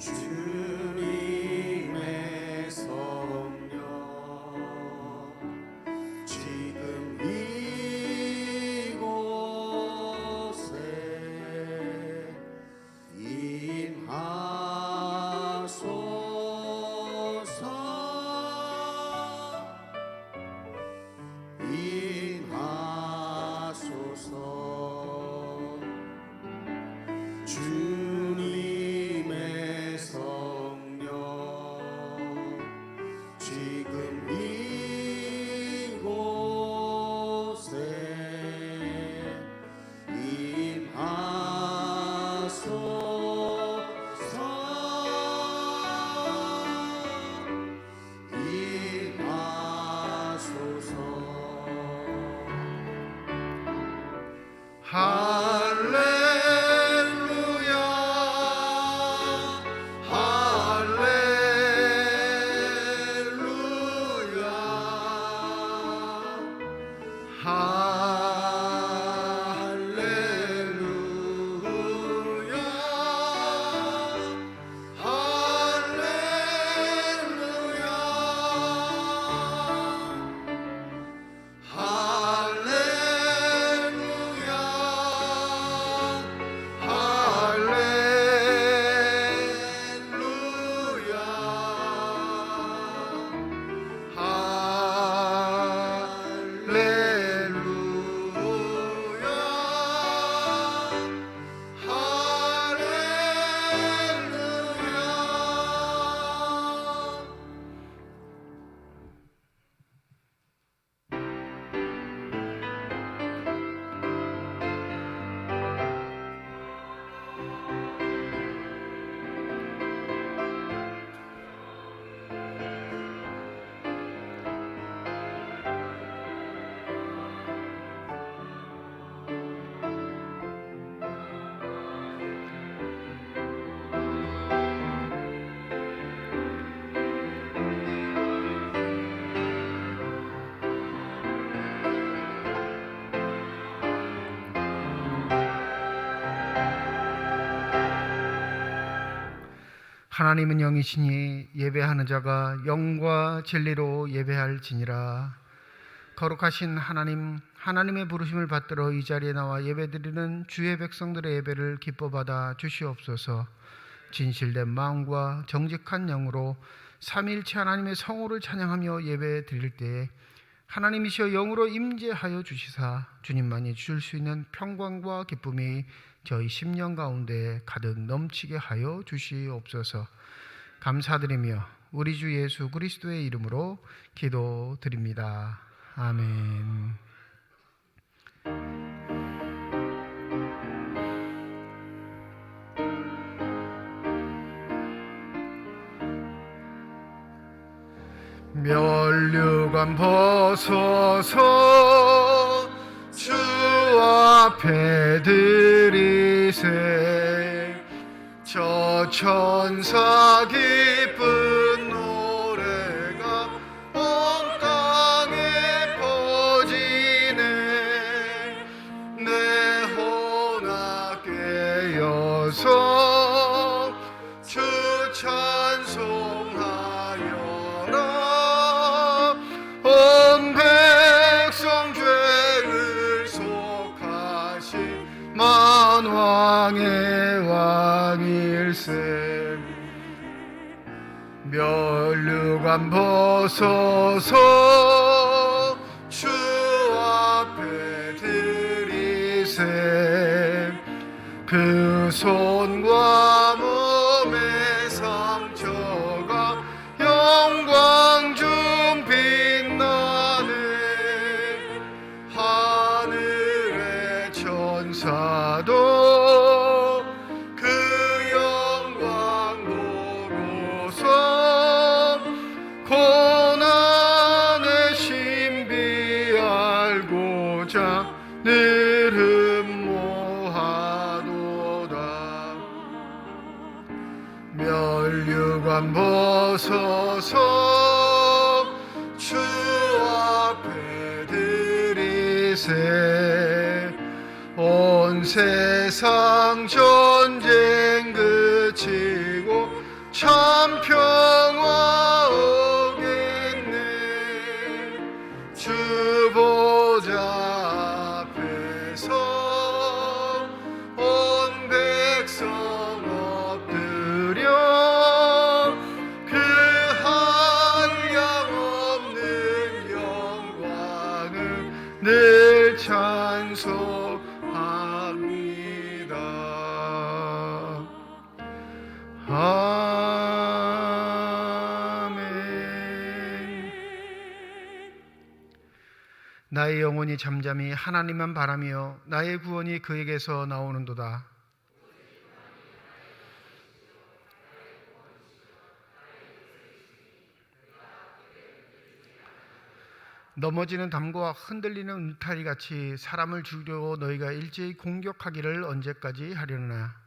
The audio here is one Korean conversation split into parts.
주님의 성령 지금 이곳에 임하소서. 주님의 성령 지금 이곳에 임하소서. 할렐루야 할렐루야 할렐루야 하나님은 영이시니 예배하는 자가 영과 진리로 예배할지니라. 거룩하신 하나님, 하나님의 부르심을 받들어 이 자리에 나와 예배드리는 주의 백성들의 예배를 기뻐 받아 주시옵소서. 진실된 마음과 정직한 영으로 삼위일체 하나님의 성호를 찬양하며 예배 드릴 때에 하나님이시여 영으로 임재하여 주시사 주님만이 주실 수 있는 평강과 기쁨이 저희 심령 가운데 가득 넘치게 하여 주시옵소서. 감사드리며 우리 주 예수 그리스도의 이름으로 기도드립니다. 아멘. 면류관 벗어서 주 앞에 드리세. 저 천사 기쁜 노래가 온 땅에 퍼지네. 내 혼악 깨어서 주 찬송하여라. 온 백성 죄를 속하신 만왕의 왕일세. 면류관 벗어서 주 앞에 드리세. 그 손과 몸의 상처가 영광 중 빛나네. 하늘의 천사도 그 영광 보고서 고난의 신비 알고자 늘 흠모하도다. 면류관 벗어서 주 앞에 드리세. 온 세상 전쟁 그치고 참 평화 오겠네. 주 보좌 앞에서 온 백성 엎드려 그 한량없는 영광을 늘 찬송합니다. 아멘. 나의 영혼이 잠잠히 하나님만 바라며 나의 구원이 그에게서 나오는도다. 넘어지는 담과 흔들리는 울타리 같이 사람을 죽이려고 너희가 일제히 공격하기를 언제까지 하려나.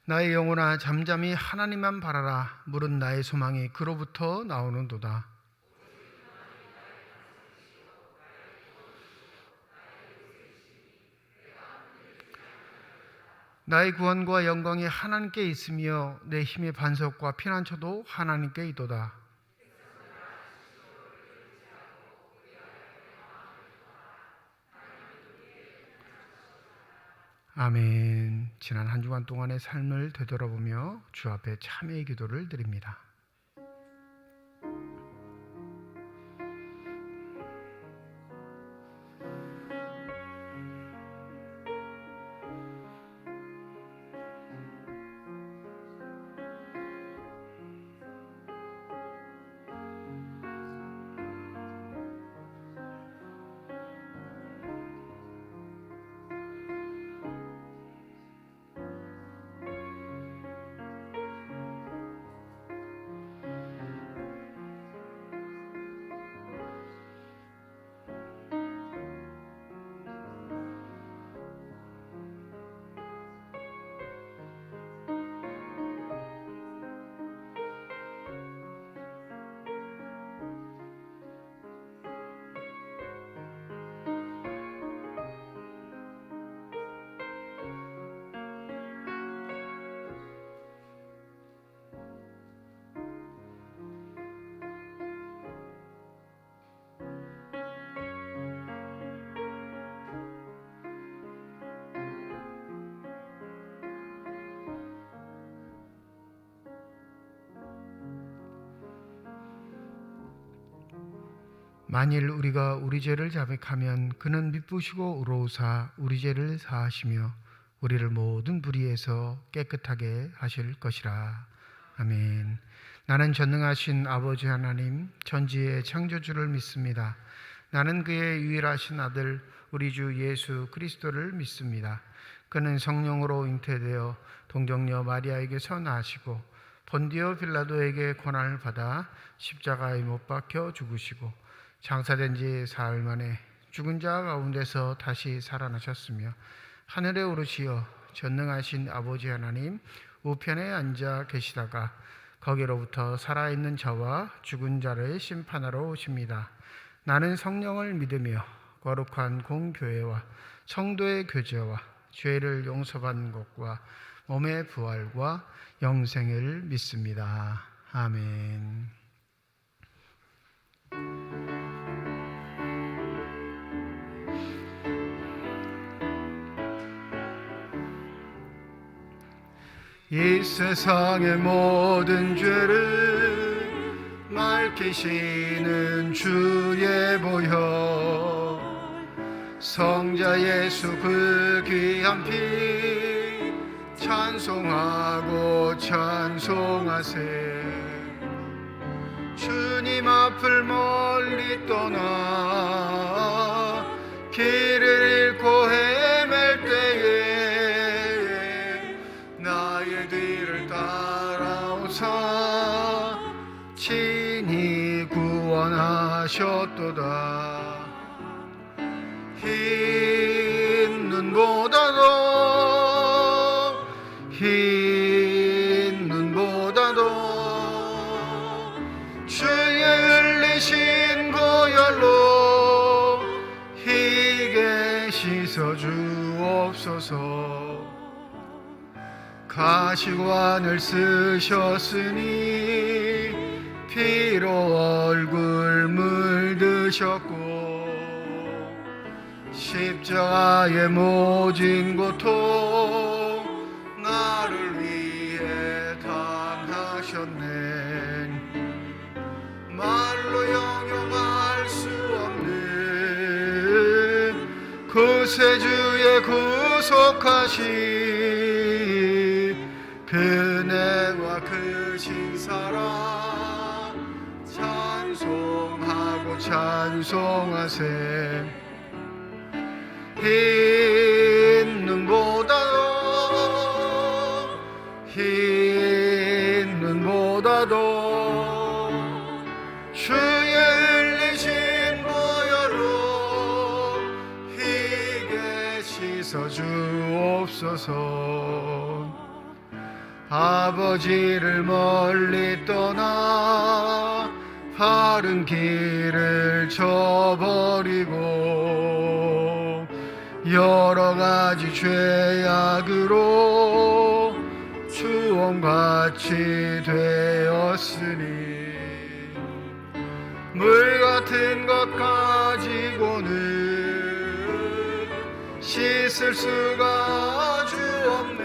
나의 영혼아 잠잠히 하나님만 바라라. 물은 나의 소망이 그로부터 나오는도다. 나의 구원과 영광이 하나님께 있으며 내 힘의 반석과 피난처도 하나님께 있도다. 아멘. 지난 한 주간 동안의 삶을 되돌아보며 주 앞에 참회의 기도를 드립니다. 만일 우리가 우리 죄를 자백하면 그는 미쁘시고 의로우사 우리 죄를 사하시며 우리를 모든 불의에서 깨끗하게 하실 것이라. 아멘. 나는 전능하신 아버지 하나님 전지의 창조주를 믿습니다. 나는 그의 유일하신 아들 우리 주 예수 그리스도를 믿습니다. 그는 성령으로 잉태되어 동정녀 마리아에게서 나시고 본디오 빌라도에게 고난을 받아 십자가에 못 박혀 죽으시고 장사된 지 사흘 만에 죽은 자 가운데서 다시 살아나셨으며 하늘에 오르시어 전능하신 아버지 하나님 우편에 앉아 계시다가 거기로부터 살아있는 자와 죽은 자를 심판하러 오십니다. 나는 성령을 믿으며 거룩한 공교회와 성도의 교제와 죄를 용서받는 것과 몸의 부활과 영생을 믿습니다. 아멘. 이 세상의 모든 죄를 맑히시는 주의 보혈 성자 예수 그 귀한 피 찬송하고 찬송하세. 주님 앞을 멀리 떠나 길을 잃고 헤맬 때에 나의 뒤를 따라오사 친히 구원하셨도다. 흰 눈보다도 주의 흘리신 보혈로 씻어 주옵소서. 가시관을 쓰셨으니 피로 얼굴 물드셨고 십자가의 모진 고통 나를 위해 당하셨네. 말로 영영할 수 없는 구세주의 구속하신 그네와 그 신사랑 찬송하고 찬송하세. 흰 눈보다도 주의 흘리신 보혈로 희게 씻어 주옵소서. 아버지를 멀리 떠나 바른 길을 저버리고 여러 가지 죄악으로 주홍같이 되었으니 물 같은 것 가지고는 씻을 수가 주없네.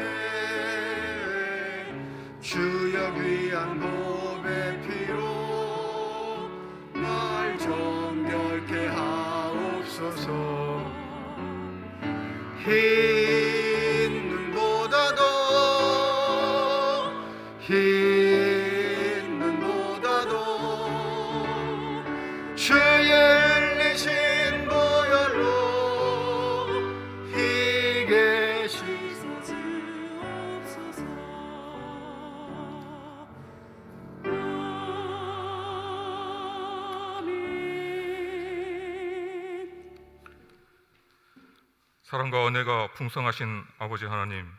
주여 귀한 보배 피로 날 정결케 하옵소서. 흰 눈보다도 주의 흘리신 보혈로 희게 씻어 주옵소서. 사랑과 은혜가 풍성하신 아버지 하나님,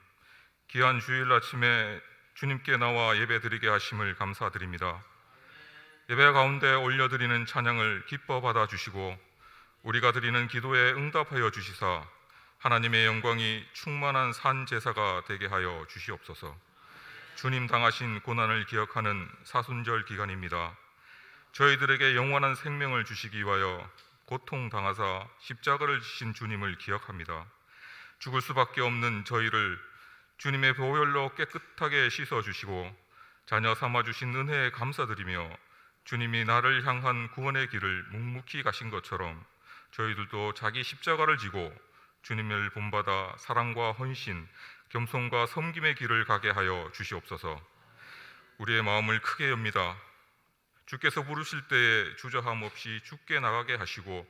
귀한 주일 아침에 주님께 나와 예배드리게 하심을 감사드립니다. 예배 가운데 올려드리는 찬양을 기뻐 받아주시고 우리가 드리는 기도에 응답하여 주시사 하나님의 영광이 충만한 산 제사가 되게 하여 주시옵소서. 주님 당하신 고난을 기억하는 사순절 기간입니다. 저희들에게 영원한 생명을 주시기 위하여 고통당하사 십자가를 지신 주님을 기억합니다. 죽을 수밖에 없는 저희를 주님의 보혈로 깨끗하게 씻어주시고 자녀 삼아주신 은혜에 감사드리며 주님이 나를 향한 구원의 길을 묵묵히 가신 것처럼 저희들도 자기 십자가를 지고 주님을 본받아 사랑과 헌신, 겸손과 섬김의 길을 가게 하여 주시옵소서. 우리의 마음을 크게 엽니다. 주께서 부르실 때에 주저함 없이 주께 나가게 하시고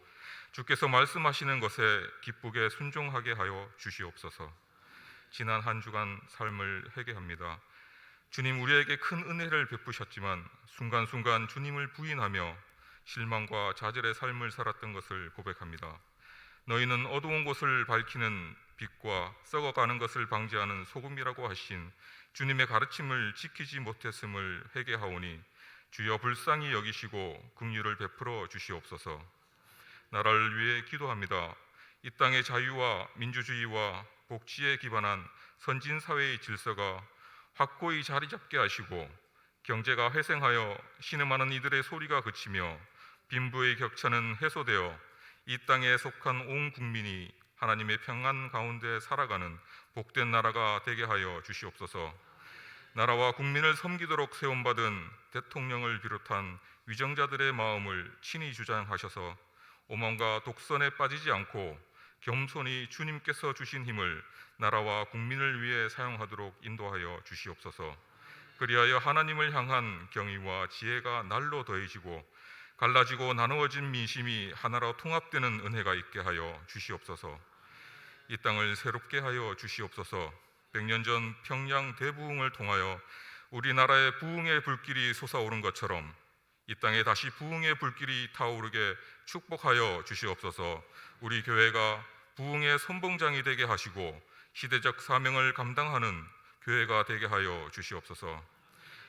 주께서 말씀하시는 것에 기쁘게 순종하게 하여 주시옵소서. 지난 한 주간 삶을 회개합니다. 주님, 우리에게 큰 은혜를 베푸셨지만 순간순간 주님을 부인하며 실망과 좌절의 삶을 살았던 것을 고백합니다. 너희는 어두운 곳을 밝히는 빛과 썩어가는 것을 방지하는 소금이라고 하신 주님의 가르침을 지키지 못했음을 회개하오니 주여 불쌍히 여기시고 긍휼을 베풀어 주시옵소서. 나라를 위해 기도합니다. 이 땅의 자유와 민주주의와 복지에 기반한 선진사회의 질서가 확고히 자리 잡게 하시고 경제가 회생하여 신음하는 이들의 소리가 그치며 빈부의 격차는 해소되어 이 땅에 속한 온 국민이 하나님의 평안 가운데 살아가는 복된 나라가 되게 하여 주시옵소서. 나라와 국민을 섬기도록 세움받은 대통령을 비롯한 위정자들의 마음을 친히 주장하셔서 오만과 독선에 빠지지 않고 겸손히 주님께서 주신 힘을 나라와 국민을 위해 사용하도록 인도하여 주시옵소서. 그리하여 하나님을 향한 경의와 지혜가 날로 더해지고 갈라지고 나누어진 민심이 하나로 통합되는 은혜가 있게 하여 주시옵소서. 이 땅을 새롭게 하여 주시옵소서. 100년 전 평양 대부흥을 통하여 우리나라의 부흥의 불길이 솟아오른 것처럼 이 땅에 다시 부흥의 불길이 타오르게 축복하여 주시옵소서. 우리 교회가 부흥의 선봉장이 되게 하시고 시대적 사명을 감당하는 교회가 되게 하여 주시옵소서.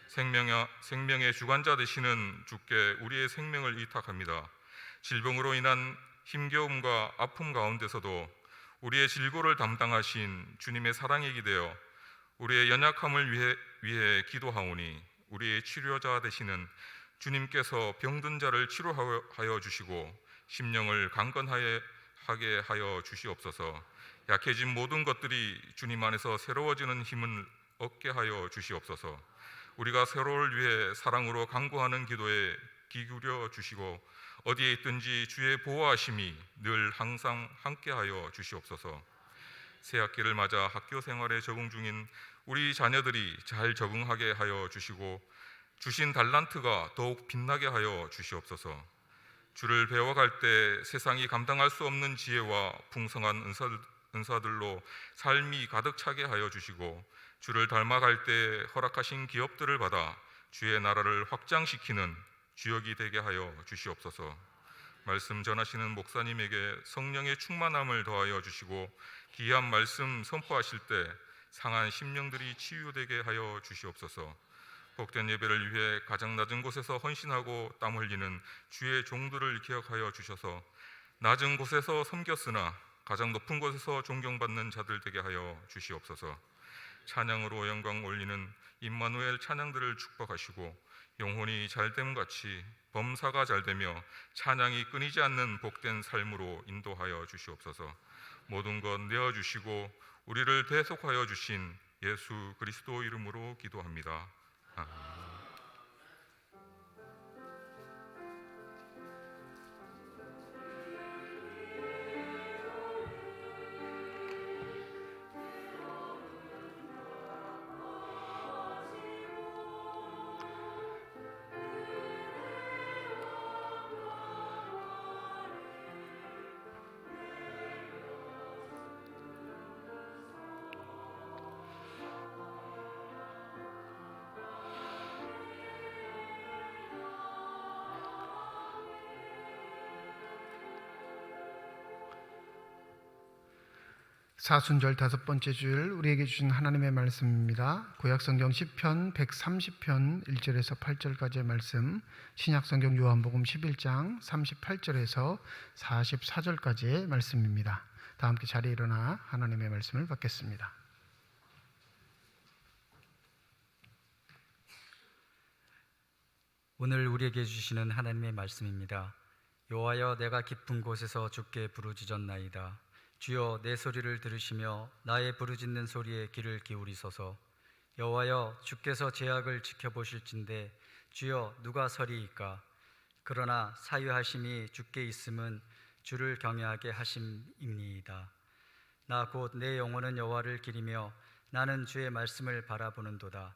생명의 주관자 되시는 주께 우리의 생명을 위탁합니다. 질병으로 인한 힘겨움과 아픔 가운데서도 우리의 질고를 담당하신 주님의 사랑에 기대어 우리의 연약함을 위해 기도하오니 우리의 치료자 되시는 주님께서 병든 자를 치료하여 주시고 심령을 강건하게 하여 주시옵소서. 약해진 모든 것들이 주님 안에서 새로워지는 힘을 얻게 하여 주시옵소서. 우리가 서로를 위해 사랑으로 간구하는 기도에 귀 기울여 주시고 어디에 있든지 주의 보호하심이 늘 항상 함께하여 주시옵소서. 새 학기를 맞아 학교 생활에 적응 중인 우리 자녀들이 잘 적응하게 하여 주시고 주신 달란트가 더욱 빛나게 하여 주시옵소서. 주를 배워갈 때 세상이 감당할 수 없는 지혜와 풍성한 은사들로 삶이 가득 차게 하여 주시고 주를 닮아갈 때 허락하신 기업들을 받아 주의 나라를 확장시키는 주역이 되게 하여 주시옵소서. 말씀 전하시는 목사님에게 성령의 충만함을 더하여 주시고 귀한 말씀 선포하실 때 상한 심령들이 치유되게 하여 주시옵소서. 복된 예배를 위해 가장 낮은 곳에서 헌신하고 땀 흘리는 주의 종들을 기억하여 주셔서 낮은 곳에서 섬겼으나 가장 높은 곳에서 존경받는 자들 되게 하여 주시옵소서. 찬양으로 영광 올리는 임마누엘 찬양들을 축복하시고 영혼이 잘됨 같이 범사가 잘되며 찬양이 끊이지 않는 복된 삶으로 인도하여 주시옵소서. 모든 것 내어주시고 우리를 대속하여 주신 예수 그리스도 이름으로 기도합니다. 아멘. 사순절 5번째 주일 우리에게 주신 하나님의 말씀입니다. 구약성경 시편 130편 1절에서 8절까지의 말씀, 신약성경 요한복음 11장 38절에서 44절까지의 말씀입니다. 다 함께 자리에 일어나 하나님의 말씀을 받겠습니다. 오늘 우리에게 주시는 하나님의 말씀입니다. 여호와여, 내가 깊은 곳에서 주께 부르짖었나이다. 주여, 내 소리를 들으시며 나의 부르짖는 소리에 귀를 기울이소서. 여호와여, 주께서 제약을 지켜보실진대 주여, 누가 서리이까? 그러나 사유하심이 주께 있음은 주를 경외하게 하심이니이다. 나 곧 내 영혼은 여호와를 기리며 나는 주의 말씀을 바라보는도다.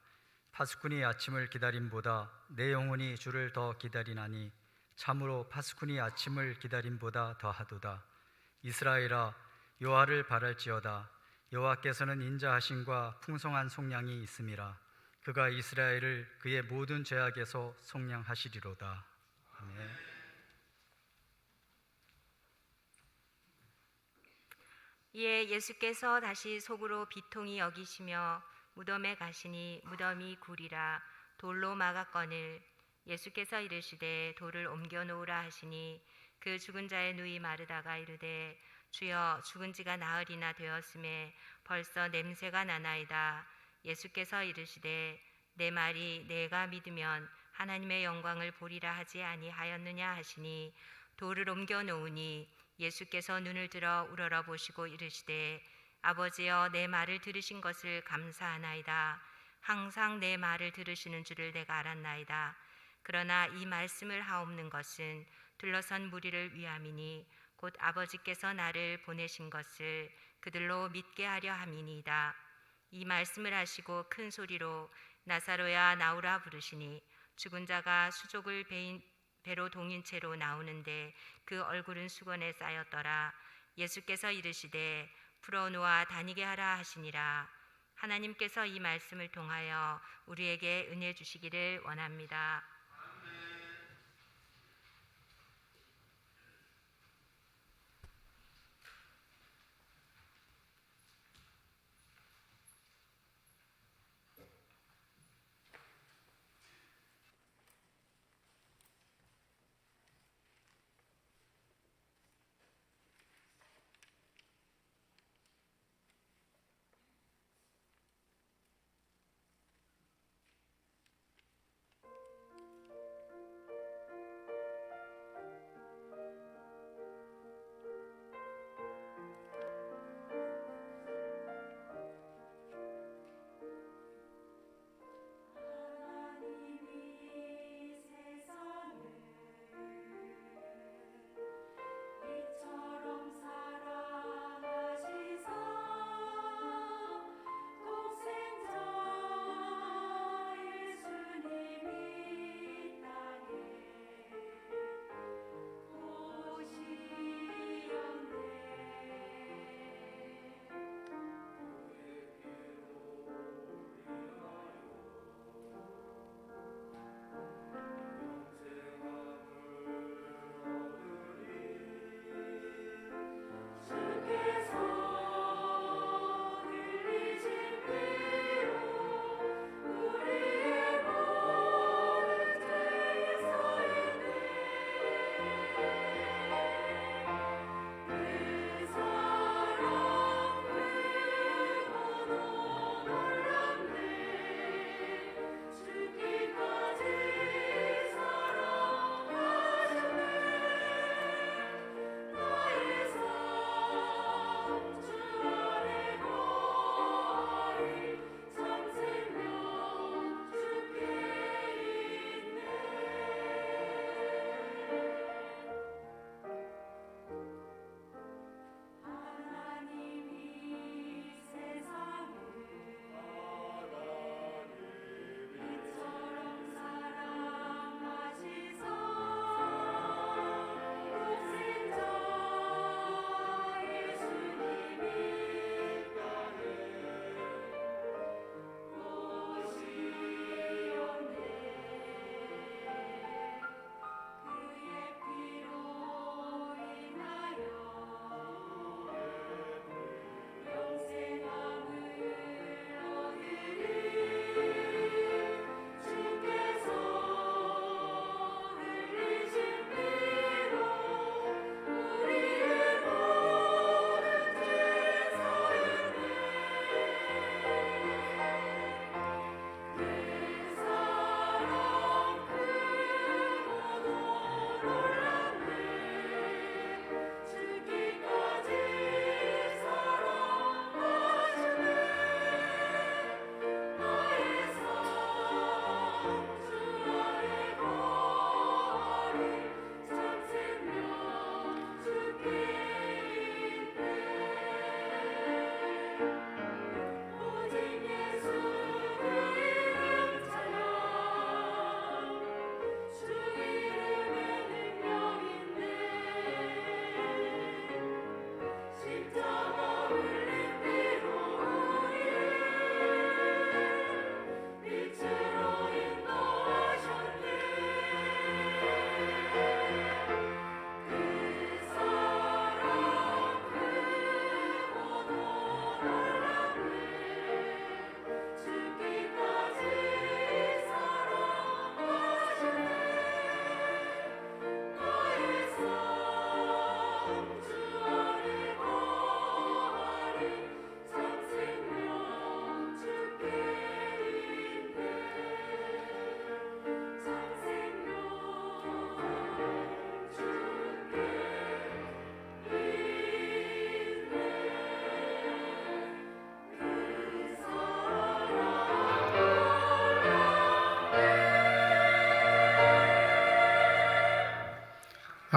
파수꾼이 아침을 기다림보다 내 영혼이 주를 더 기다리나니 참으로 파수꾼이 아침을 기다림보다 더하도다. 이스라엘아, 여호와를 바랄지어다. 여호와께서는 인자하심과 풍성한 속량이 있음이라. 그가 이스라엘을 그의 모든 죄악에서 속량하시리로다. 아멘. 이에 예수께서 다시 속으로 비통히 여기시며 무덤에 가시니 무덤이 굴이라 돌로 막았거늘 예수께서 이르시되 돌을 옮겨 놓으라 하시니 그 죽은 자의 누이 마르다가 이르되 주여, 죽은 지가 나흘이나 되었음에 벌써 냄새가 나나이다. 예수께서 이르시되 내 말이 내가 믿으면 하나님의 영광을 보리라 하지 아니하였느냐 하시니 돌을 옮겨 놓으니 예수께서 눈을 들어 우러러 보시고 이르시되 아버지여, 내 말을 들으신 것을 감사하나이다. 항상 내 말을 들으시는 줄을 내가 알았나이다. 그러나 이 말씀을 하옵는 것은 둘러선 무리를 위함이니 곧 아버지께서 나를 보내신 것을 그들로 믿게 하려 함이니이다. 이 말씀을 하시고 큰 소리로 나사로야 나오라 부르시니 죽은 자가 수족을 배로 동인 채로 나오는데 그 얼굴은 수건에 쌓였더라. 예수께서 이르시되 풀어놓아 다니게 하라 하시니라. 하나님께서 이 말씀을 통하여 우리에게 은혜 주시기를 원합니다.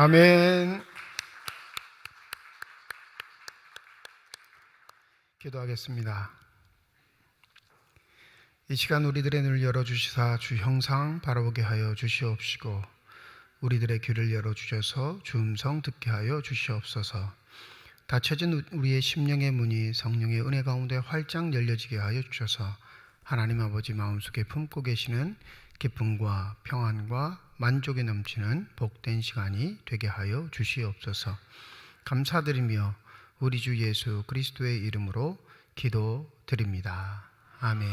아멘. 기도하겠습니다. 이 시간 우리들의 눈을 열어주시사 주 형상 바라보게 하여 주시옵시고 우리들의 귀를 열어주셔서 주 음성 듣게 하여 주시옵소서. 닫혀진 우리의 심령의 문이 성령의 은혜 가운데 활짝 열려지게 하여 주셔서 하나님 아버지 마음속에 품고 계시는 기쁨과 평안과 만족이 넘치는 복된 시간이 되게 하여 주시옵소서. 감사드리며 우리 주 예수 그리스도의 이름으로 기도드립니다. 아멘.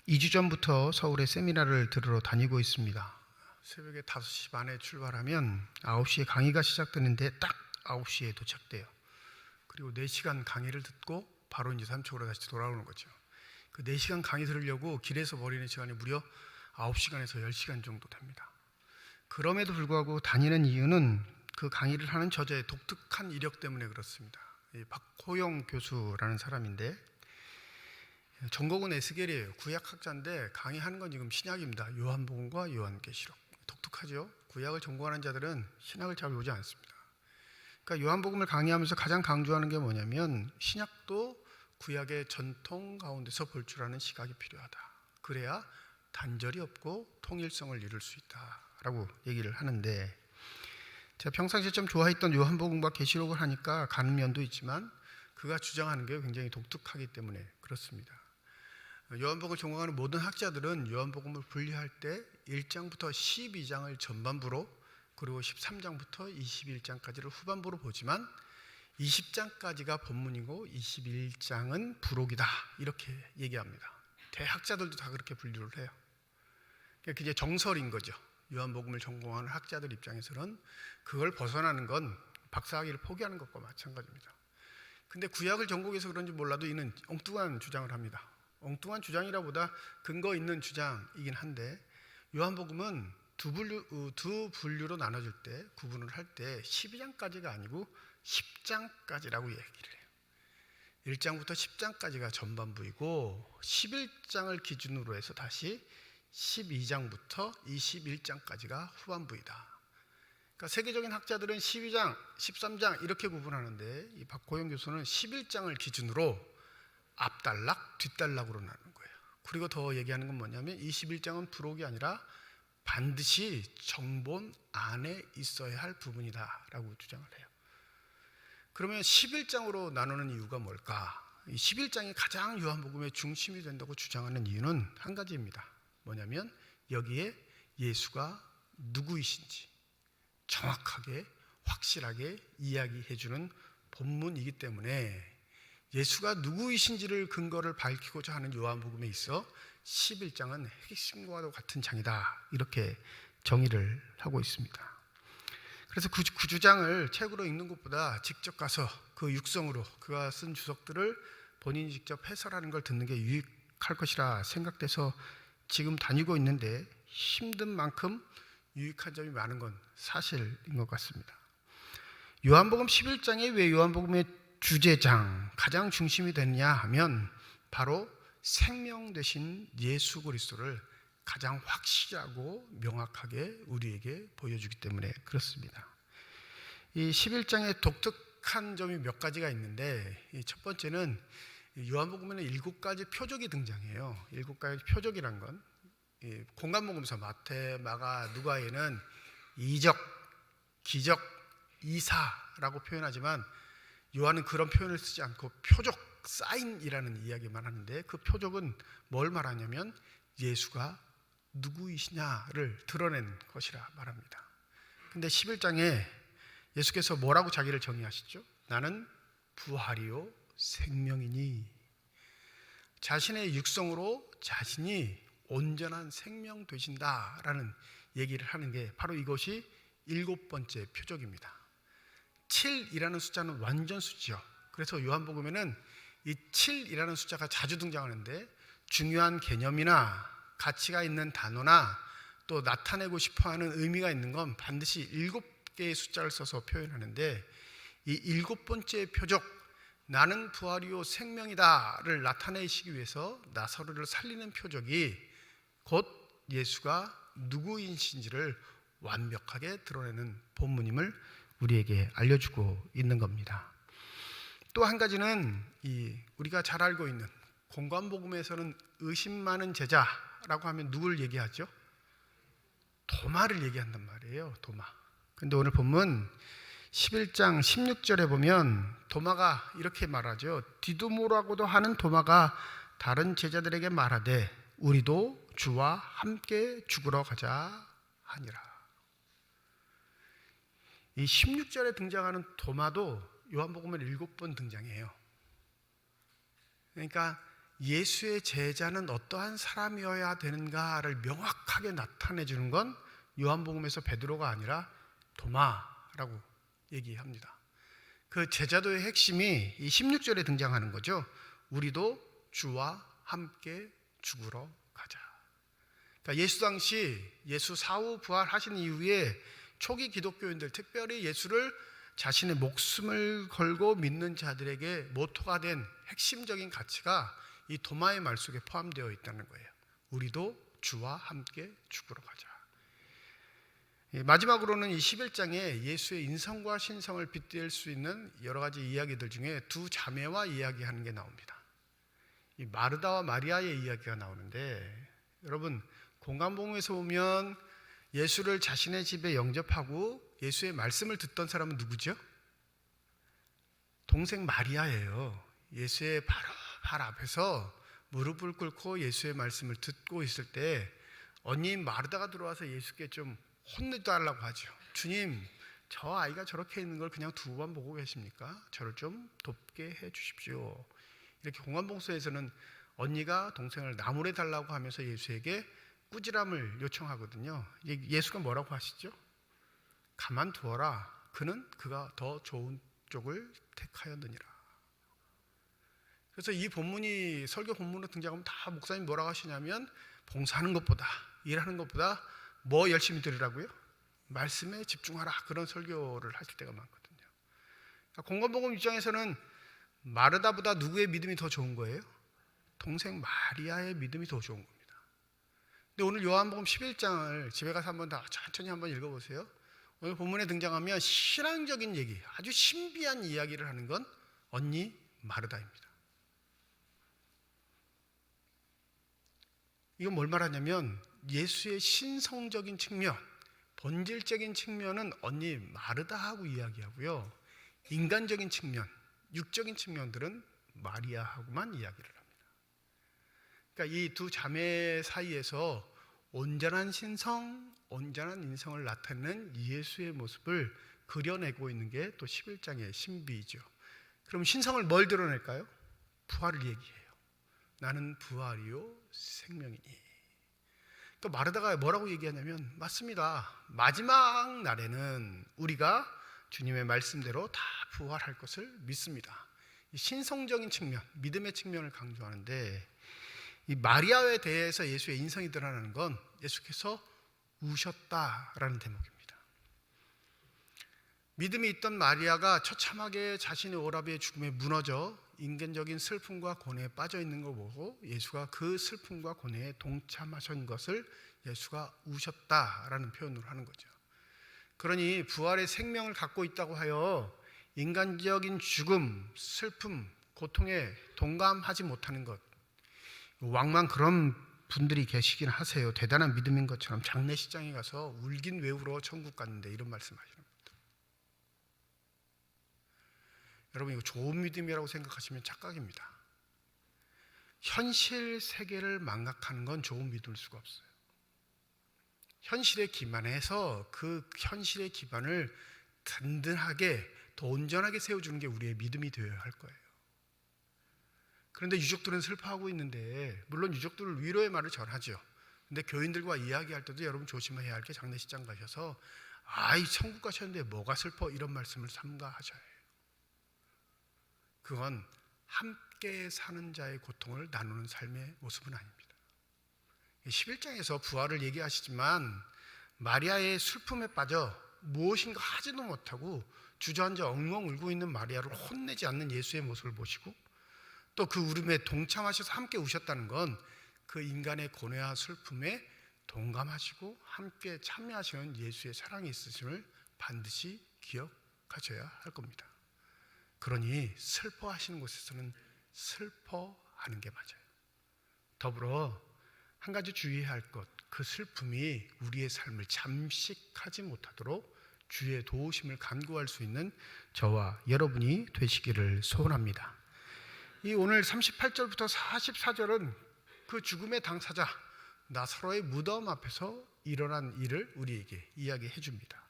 2주 전부터 서울에 세미나를 들으러 다니고 있습니다. 새벽에 5시 반에 출발하면 9시에 강의가 시작되는데 딱 9시에 도착돼요. 그리고 4시간 강의를 듣고 바로 이제 삼척으로 다시 돌아오는 거죠. 그 4시간 강의 들으려고 길에서 버리는 시간이 무려 9시간에서 10시간 정도 됩니다. 그럼에도 불구하고 다니는 이유는 그 강의를 하는 저자의 독특한 이력 때문에 그렇습니다. 박호영 교수라는 사람인데 전공은 에스겔이에요. 구약학자인데 강의하는 건 지금 신약입니다. 요한복음과 요한계시록. 독특하죠. 구약을 전공하는 자들은 신약을 잘 보지 않습니다. 그러니까 요한복음을 강의하면서 가장 강조하는 게 뭐냐면 신약도 구약의 전통 가운데서 볼 줄 아는 시각이 필요하다. 그래야 단절이 없고 통일성을 이룰 수 있다라고 얘기를 하는데 제가 평상시에 좀 좋아했던 요한복음과 계시록을 하니까 가는 면도 있지만 그가 주장하는 게 굉장히 독특하기 때문에 그렇습니다. 요한복음을 전공하는 모든 학자들은 요한복음을 분리할 때 1장부터 12장을 전반부로 그리고 13장부터 21장까지를 후반부로 보지만 20장까지가 본문이고 21장은 부록이다 이렇게 얘기합니다. 대학자들도 다 그렇게 분류를 해요. 그게 정설인 거죠. 요한복음을 전공하는 학자들 입장에서는 그걸 벗어나는 건 박사학위를 포기하는 것과 마찬가지입니다. 근데 구약을 전공해서 그런지 몰라도 이는 엉뚱한 주장을 합니다. 엉뚱한 주장이라보다 근거 있는 주장이긴 한데 요한복음은 두 분류로 나눠질 때 구분을 할 때 12장까지가 아니고 10장까지라고 얘기를 해요. 1장부터 10장까지가 전반부이고 11장을 기준으로 해서 다시 12장부터 21장까지가 후반부이다. 그러니까 세계적인 학자들은 12장, 13장 이렇게 구분하는데 이 박호영 교수는 11장을 기준으로 앞단락, 뒷단락으로 나누는 거예요. 그리고 더 얘기하는 건 뭐냐면 21장은 부록이 아니라 반드시 정본 안에 있어야 할 부분이다라고 주장을 해요. 그러면 11장으로 나누는 이유가 뭘까? 이 11장이 가장 요한복음의 중심이 된다고 주장하는 이유는 한 가지입니다. 뭐냐면 여기에 예수가 누구이신지 정확하게 확실하게 이야기해주는 본문이기 때문에 예수가 누구이신지를 근거를 밝히고자 하는 요한복음에 있어 11장은 핵심과도 같은 장이다 이렇게 정의를 하고 있습니다. 그래서 그 주장을 책으로 읽는 것보다 직접 가서 그 육성으로 그가 쓴 주석들을 본인이 직접 해설하는 걸 듣는 게 유익할 것이라 생각돼서 지금 다니고 있는데 힘든 만큼 유익한 점이 많은 건 사실인 것 같습니다. 요한복음 11장에 왜 요한복음의 주제장 가장 중심이 됐냐 하면 바로 생명 되신 예수 그리스도를 가장 확실하고 명확하게 우리에게 보여주기 때문에 그렇습니다. 이 11장의 독특한 점이 몇 가지가 있는데 첫 번째는 요한복음에는 7가지 표적이 등장해요. 7가지 표적이란 건 공간복음서 마태, 마가, 누가에는 이적, 기적, 이사라고 표현하지만 요한은 그런 표현을 쓰지 않고 표적, 사인이라는 이야기만 하는데 그 표적은 뭘 말하냐면 예수가 누구이시냐를 드러낸 것이라 말합니다. 근데 11장에 예수께서 뭐라고 자기를 정의하시죠? 나는 부활이요 생명이니 자신의 육성으로 자신이 온전한 생명 되신다라는 얘기를 하는 게 바로 이것이 7번째 표적입니다. 7이라는 숫자는 완전수죠. 그래서 요한복음에는 이 7이라는 숫자가 자주 등장하는데 중요한 개념이나 가치가 있는 단어나 또 나타내고 싶어하는 의미가 있는 건 반드시 7개의 숫자를 써서 표현하는데 이 7번째 표적 나는 부활이요 생명이다를 나타내시기 위해서 나사로를 살리는 표적이 곧 예수가 누구이신지를 완벽하게 드러내는 본문임을 우리에게 알려주고 있는 겁니다. 또 한 가지는 우리가 잘 알고 있는 공관복음에서는 의심 많은 제자라고 하면 누굴 얘기하죠? 도마를 얘기한단 말이에요. 도마. 근데 오늘 본문 11장 16절에 보면 도마가 이렇게 말하죠. 디두모라고도 하는 도마가 다른 제자들에게 말하되 우리도 주와 함께 죽으러 가자 하니라. 이 16절에 등장하는 도마도 요한복음에 7번 등장해요. 그러니까 예수의 제자는 어떠한 사람이어야 되는가를 명확하게 나타내 주는 건 요한복음에서 베드로가 아니라 도마라고 얘기합니다. 그 제자도의 핵심이 이 16절에 등장하는 거죠. 우리도 주와 함께 죽으러 가자. 그러니까 예수 당시 예수 사후 부활하신 이후에 초기 기독교인들, 특별히 예수를 자신의 목숨을 걸고 믿는 자들에게 모토가 된 핵심적인 가치가 이 도마의 말 속에 포함되어 있다는 거예요. 우리도 주와 함께 죽으러 가자. 마지막으로는 이 11장에 예수의 인성과 신성을 빗댈 수 있는 여러 가지 이야기들 중에 두 자매와 이야기하는 게 나옵니다. 이 마르다와 마리아의 이야기가 나오는데, 여러분 공관복음에서 보면 예수를 자신의 집에 영접하고 예수의 말씀을 듣던 사람은 누구죠? 동생 마리아예요. 예수의 바로 발 앞에서 무릎을 꿇고 예수의 말씀을 듣고 있을 때 언니인 마르다가 들어와서 예수께 좀 혼내달라고 하죠. 주님, 저 아이가 저렇게 있는 걸 그냥 두고만 보고 계십니까? 저를 좀 돕게 해 주십시오. 이렇게 공관복음서에서는 언니가 동생을 나무래 달라고 하면서 예수에게 꾸지람을 요청하거든요. 예수가 뭐라고 하시죠? 가만두어라. 그가 더 좋은 쪽을 택하였느니라. 그래서 이 본문이 설교 본문으로 등장하면 다 목사님 뭐라고 하시냐면, 봉사하는 것보다, 일하는 것보다 뭐 열심히 들으라고요? 말씀에 집중하라. 그런 설교를 하실 때가 많거든요. 그러니까 공관복음 입장에서는 마르다보다 누구의 믿음이 더 좋은 거예요? 동생 마리아의 믿음이 더 좋은 겁니다. 근데 오늘 요한복음 11장을 집에 가서 한번 다 천천히 한번 읽어보세요. 오늘 본문에 등장하면 신앙적인 얘기, 아주 신비한 이야기를 하는 건 언니 마르다입니다. 이건 뭘 말하냐면 예수의 신성적인 측면, 본질적인 측면은 언니 마르다하고 이야기하고요, 인간적인 측면, 육적인 측면들은 마리아하고만 이야기를 합니다. 그러니까 이 두 자매 사이에서 온전한 신성, 온전한 인성을 나타내는 예수의 모습을 그려내고 있는 게 또 11장의 신비이죠. 그럼 신성을 뭘 드러낼까요? 부활을 얘기해요. 나는 부활이요 생명이니. 또 마르다가 뭐라고 얘기하냐면, 맞습니다. 마지막 날에는 우리가 주님의 말씀대로 다 부활할 것을 믿습니다. 이 신성적인 측면, 믿음의 측면을 강조하는데, 이 마리아에 대해서 예수의 인성이 드러나는 건 예수께서 우셨다라는 대목입니다. 믿음이 있던 마리아가 처참하게 자신의 오라비의 죽음에 무너져 인간적인 슬픔과 고뇌에 빠져 있는 걸 보고 예수가 그 슬픔과 고뇌에 동참하신 것을 예수가 우셨다라는 표현으로 하는 거죠. 그러니 부활의 생명을 갖고 있다고 하여 인간적인 죽음, 슬픔, 고통에 동감하지 못하는 것, 왕만 그런 분들이 계시긴 하세요. 대단한 믿음인 것처럼 장례식장에 가서 울긴 왜 울어 천국 갔는데, 이런 말씀하시는 겁니다. 여러분, 이거 좋은 믿음이라고 생각하시면 착각입니다. 현실 세계를 망각하는 건 좋은 믿음일 수가 없어요. 현실에 기반해서 그 현실의 기반을 든든하게 더 온전하게 세워주는 게 우리의 믿음이 되어야 할 거예요. 그런데 유족들은 슬퍼하고 있는데, 물론 유족들을 위로의 말을 전하죠. 근데 교인들과 이야기할 때도 여러분 조심해야 할 게, 장례식장 가셔서 아이 천국 가셨는데 뭐가 슬퍼, 이런 말씀을 삼가하셔야 해요. 그건 함께 사는 자의 고통을 나누는 삶의 모습은 아닙니다. 11장에서 부활을 얘기하시지만 마리아의 슬픔에 빠져 무엇인가 하지도 못하고 주저앉아 엉엉 울고 있는 마리아를 혼내지 않는 예수의 모습을 보시고, 또 그 울음에 동참하셔서 함께 우셨다는 건 그 인간의 고뇌와 슬픔에 동감하시고 함께 참여하시는 예수의 사랑이 있으심을 반드시 기억하셔야 할 겁니다. 그러니 슬퍼하시는 곳에서는 슬퍼하는 게 맞아요. 더불어 한 가지 주의해야 할 것, 그 슬픔이 우리의 삶을 잠식하지 못하도록 주의 도우심을 간구할 수 있는 저와 여러분이 되시기를 소원합니다. 이 오늘 38절부터 44절은 그 죽음의 당사자 나사로의 무덤 앞에서 일어난 일을 우리에게 이야기해 줍니다.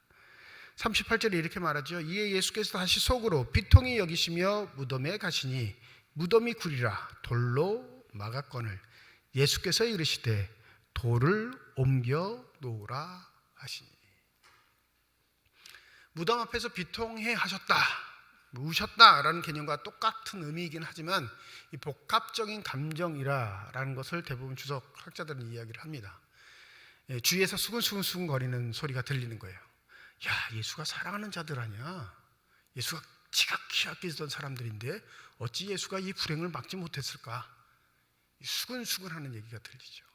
38절에 이렇게 말하죠. 이에 예수께서 다시 속으로 비통히 여기시며 무덤에 가시니 무덤이 구리라 돌로 막았거늘 예수께서 이르시되 돌을 옮겨 놓으라 하시니. 무덤 앞에서 비통해 하셨다, 우셨다라는 개념과 똑같은 의미이긴 하지만 이 복합적인 감정이라는 것을 대부분 주석 학자들은 이야기를 합니다. 주위에서 수근수근 거리는 소리가 들리는 거예요. 야, 예수가 사랑하는 자들 아니야? 예수가 지극히 아끼던 사람들인데 어찌 예수가 이 불행을 막지 못했을까? 수근수근하는 얘기가 들리죠.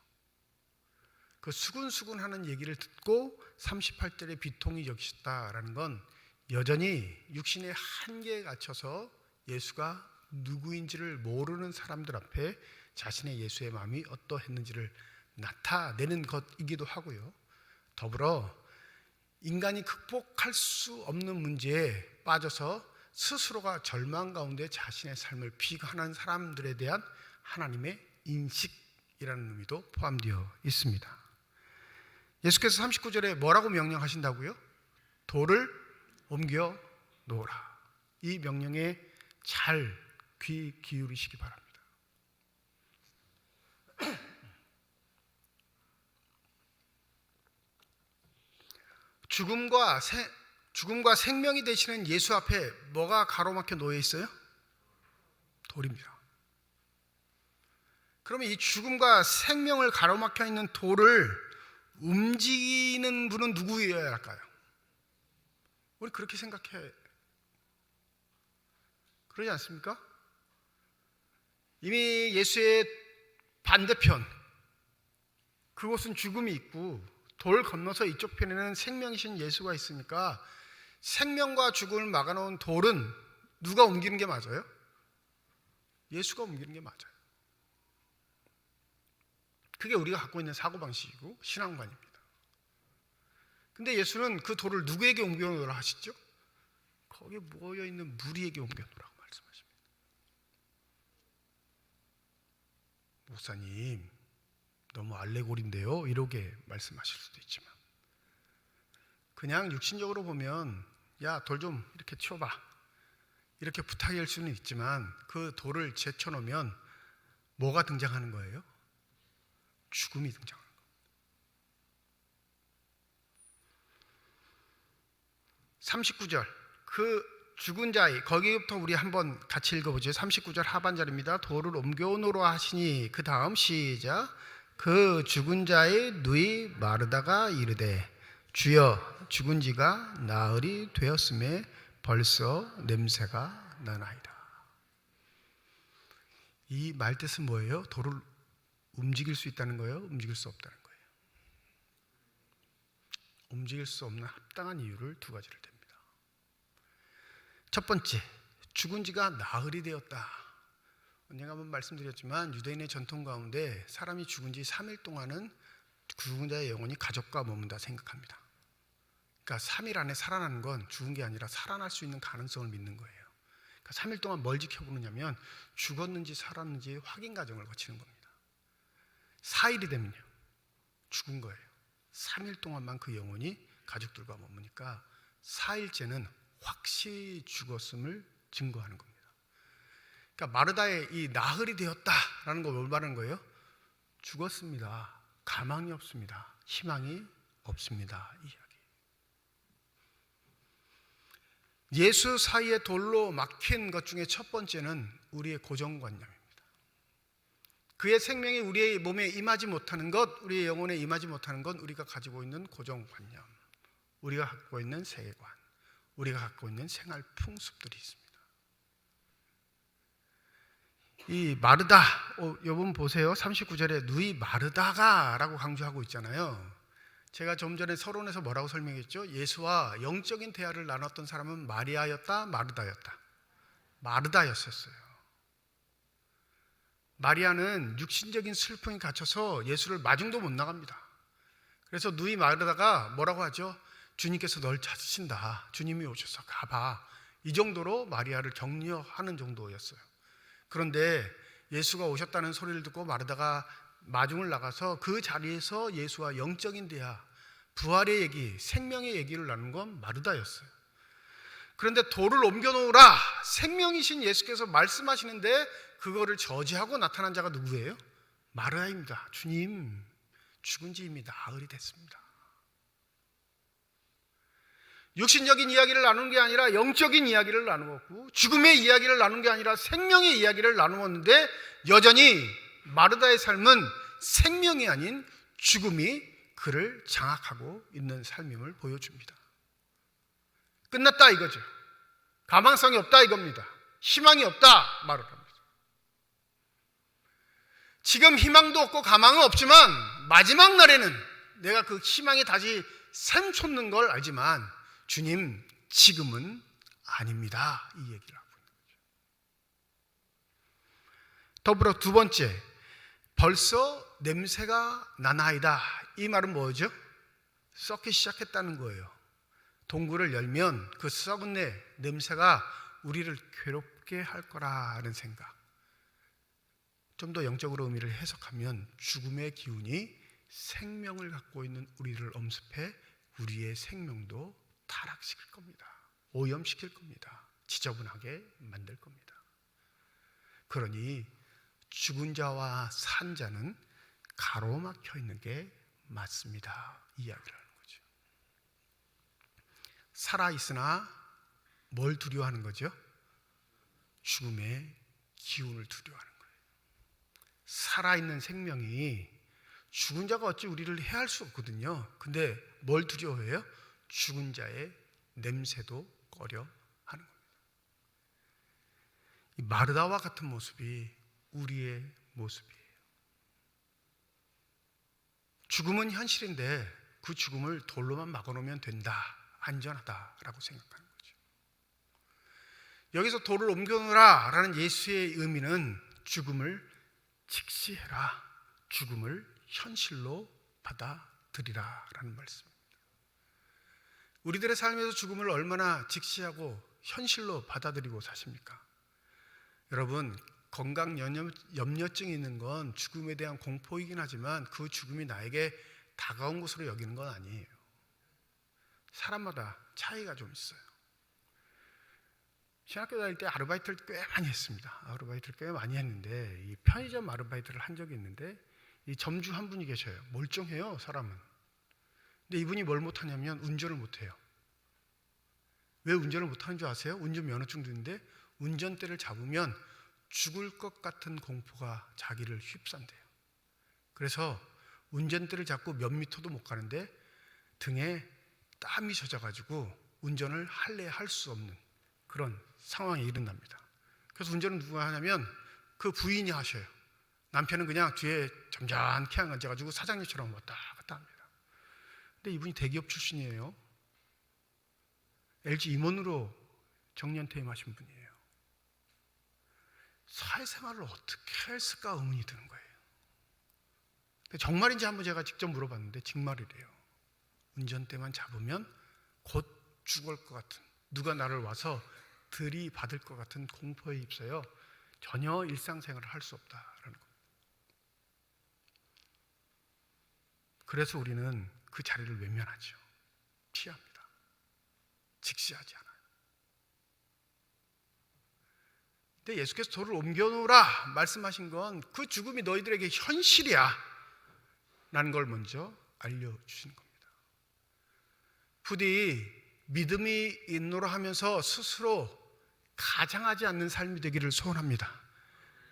그 수근수근하는 얘기를 듣고 38절에 비통히 여기셨다라는 건 여전히 육신의 한계에 갇혀서 예수가 누구인지를 모르는 사람들 앞에 자신의 예수의 마음이 어떠했는지를 나타내는 것이기도 하고요. 더불어 인간이 극복할 수 없는 문제에 빠져서 스스로가 절망 가운데 자신의 삶을 비관하는 사람들에 대한 하나님의 인식이라는 의미도 포함되어 있습니다. 예수께서 39절에 뭐라고 명령하신다고요? 돌을 옮겨 놓으라. 이 명령에 잘 귀 기울이시기 바랍니다. 죽음과 생명이 되시는 예수 앞에 뭐가 가로막혀 놓여 있어요? 돌입니다. 그러면 이 죽음과 생명을 가로막혀 있는 돌을 움직이는 분은 누구여야 할까요? 우리 그렇게 생각해. 그러지 않습니까? 이미 예수의 반대편, 그곳은 죽음이 있고 돌 건너서 이쪽 편에는 생명이신 예수가 있으니까 생명과 죽음을 막아놓은 돌은 누가 옮기는 게 맞아요? 예수가 옮기는 게 맞아요. 그게 우리가 갖고 있는 사고방식이고 신앙관입니다. 근데 예수는 그 돌을 누구에게 옮겨놓으라 하시죠? 거기에 모여있는 무리에게 옮겨놓으라고 말씀하십니다. 목사님, 너무 알레고리인데요? 이렇게 말씀하실 수도 있지만 그냥 육신적으로 보면 야, 돌 좀 이렇게 치워봐 이렇게 부탁할 수는 있지만 그 돌을 제쳐놓으면 뭐가 등장하는 거예요? 죽음이 등장하는 겁니다. 39절 그 죽은 자의, 거기부터 우리 한번 같이 읽어보죠. 39절 하반절입니다. 돌을 옮겨 놓으라 하시니 그 다음 시작. 그 죽은 자의 누이 마르다가 이르되 주여 죽은 지가 나흘이 되었음에 벌써 냄새가 나나이다. 이 말뜻은 뭐예요? 돌을 움직일 수 있다는 거예요? 움직일 수 없다는 거예요? 움직일 수 없는 합당한 이유를 두 가지를 댑니다. 첫 번째, 죽은 지가 나흘이 되었다. 언젠가 한번 말씀드렸지만 유대인의 전통 가운데 사람이 죽은 지 3일 동안은 죽은 자의 영혼이 가족과 머문다 생각합니다. 그러니까 3일 안에 살아나는 건 죽은 게 아니라 살아날 수 있는 가능성을 믿는 거예요. 그러니까 3일 동안 뭘 지켜보느냐면 죽었는지 살았는지 확인 과정을 거치는 겁니다. 4일이 되면요, 죽은 거예요. 3일 동안만 그 영혼이 가족들과 머무니까 4일째는 확실히 죽었음을 증거하는 겁니다. 그러니까 마르다의 이 나흘이 되었다라는 거 뭘 말하는 거예요? 죽었습니다. 가망이 없습니다. 희망이 없습니다. 이 이야기. 예수 사이에 돌로 막힌 것 중에 첫 번째는 우리의 고정관념입니다. 그의 생명이 우리의 몸에 임하지 못하는 것, 우리의 영혼에 임하지 못하는 건 우리가 가지고 있는 고정관념, 우리가 갖고 있는 세계관, 우리가 갖고 있는 생활 풍습들이 있습니다. 이 마르다, 여러분 보세요. 39절에 누이 마르다가 라고 강조하고 있잖아요. 제가 좀 전에 서론에서 뭐라고 설명했죠? 예수와 영적인 대화를 나눴던 사람은 마리아였다, 마르다였다. 마르다였었어요. 마리아는 육신적인 슬픔이 갇혀서 예수를 마중도 못 나갑니다. 그래서 누이 마르다가 뭐라고 하죠? 주님께서 널 찾으신다. 주님이 오셔서 가봐. 이 정도로 마리아를 격려하는 정도였어요. 그런데 예수가 오셨다는 소리를 듣고 마르다가 마중을 나가서 그 자리에서 예수와 영적인 대화, 부활의 얘기, 생명의 얘기를 나눈 건 마르다였어요. 그런데 돌을 옮겨놓으라, 생명이신 예수께서 말씀하시는데 그거를 저지하고 나타난 자가 누구예요? 마르다입니다. 주님, 죽은 지 이미 나흘이 됐습니다. 육신적인 이야기를 나누는 게 아니라 영적인 이야기를 나누었고, 죽음의 이야기를 나누는 게 아니라 생명의 이야기를 나누었는데, 여전히 마르다의 삶은 생명이 아닌 죽음이 그를 장악하고 있는 삶임을 보여줍니다. 끝났다 이거죠. 가망성이 없다 이겁니다. 희망이 없다 말을 합니다. 지금 희망도 없고 가망은 없지만 마지막 날에는 내가 그 희망이 다시 샘솟는 걸 알지만 주님 지금은 아닙니다. 이 얘기를 하고 있는 거죠. 더불어 두 번째, 벌써 냄새가 나나이다. 이 말은 뭐죠? 썩기 시작했다는 거예요. 동굴을 열면 그 썩은 냄새가 우리를 괴롭게 할 거라는 생각. 좀 더 영적으로 의미를 해석하면 죽음의 기운이 생명을 갖고 있는 우리를 엄습해 우리의 생명도 타락시킬 겁니다. 오염시킬 겁니다. 지저분하게 만들 겁니다. 그러니 죽은 자와 산 자는 가로막혀 있는 게 맞습니다. 이 이야기를 하는 거죠. 살아있으나 뭘 두려워하는 거죠? 죽음의 기운을 두려워하는 거예요. 살아있는 생명이 죽은 자가 어찌 우리를 해할 수 없거든요. 근데 뭘 두려워해요? 죽은 자의 냄새도 꺼려 하는 겁니다. 이 마르다와 같은 모습이 우리의 모습이에요. 죽음은 현실인데 그 죽음을 돌로만 막아놓으면 된다, 안전하다라고 생각하는 거죠. 여기서 돌을 옮겨놓으라 라는 예수의 의미는 죽음을 직시해라, 죽음을 현실로 받아들이라 라는 말씀입니다. 우리들의 삶에서 죽음을 얼마나 직시하고 현실로 받아들이고 사십니까? 여러분, 건강 염려증이 있는 건 죽음에 대한 공포이긴 하지만 그 죽음이 나에게 다가온 것으로 여기는 건 아니에요. 사람마다 차이가 좀 있어요. 신학교 다닐 때 아르바이트를 꽤 많이 했습니다. 아르바이트를 꽤 많이 했는데 이 편의점 아르바이트를 한 적이 있는데 이 점주 한 분이 계셔요. 멀쩡해요, 사람은. 근데 이분이 뭘 못하냐면 운전을 못해요. 왜 운전을 못하는 줄 아세요? 운전면허증도 있는데 운전대를 잡으면 죽을 것 같은 공포가 자기를 휩싼대요. 그래서 운전대를 잡고 몇 미터도 못 가는데 등에 땀이 젖어가지고 운전을 할래 할 수 없는 그런 상황에 이른답니다. 그래서 운전은 누가 하냐면 그 부인이 하셔요. 남편은 그냥 뒤에 점잖게 앉아가지고 사장님처럼 왔다 갔다 합니다. 근데 이분이 대기업 출신이에요. LG 임원으로 정년퇴임하신 분이에요. 사회생활을 어떻게 했을까 의문이 드는 거예요. 근데 정말인지 한번 제가 직접 물어봤는데 정말이래요. 운전대만 잡으면 곧 죽을 것 같은, 누가 나를 와서 들이받을 것 같은 공포에 휩싸여 전혀 일상생활을 할 수 없다라는 겁니다. 그래서 우리는 그 자리를 외면하죠. 피합니다. 직시하지 않아요. 근데 예수께서 돌을 옮겨놓으라 말씀하신 건 그 죽음이 너희들에게 현실이야 라는 걸 먼저 알려주시는 겁니다. 부디 믿음이 있노라 하면서 스스로 가장하지 않는 삶이 되기를 소원합니다.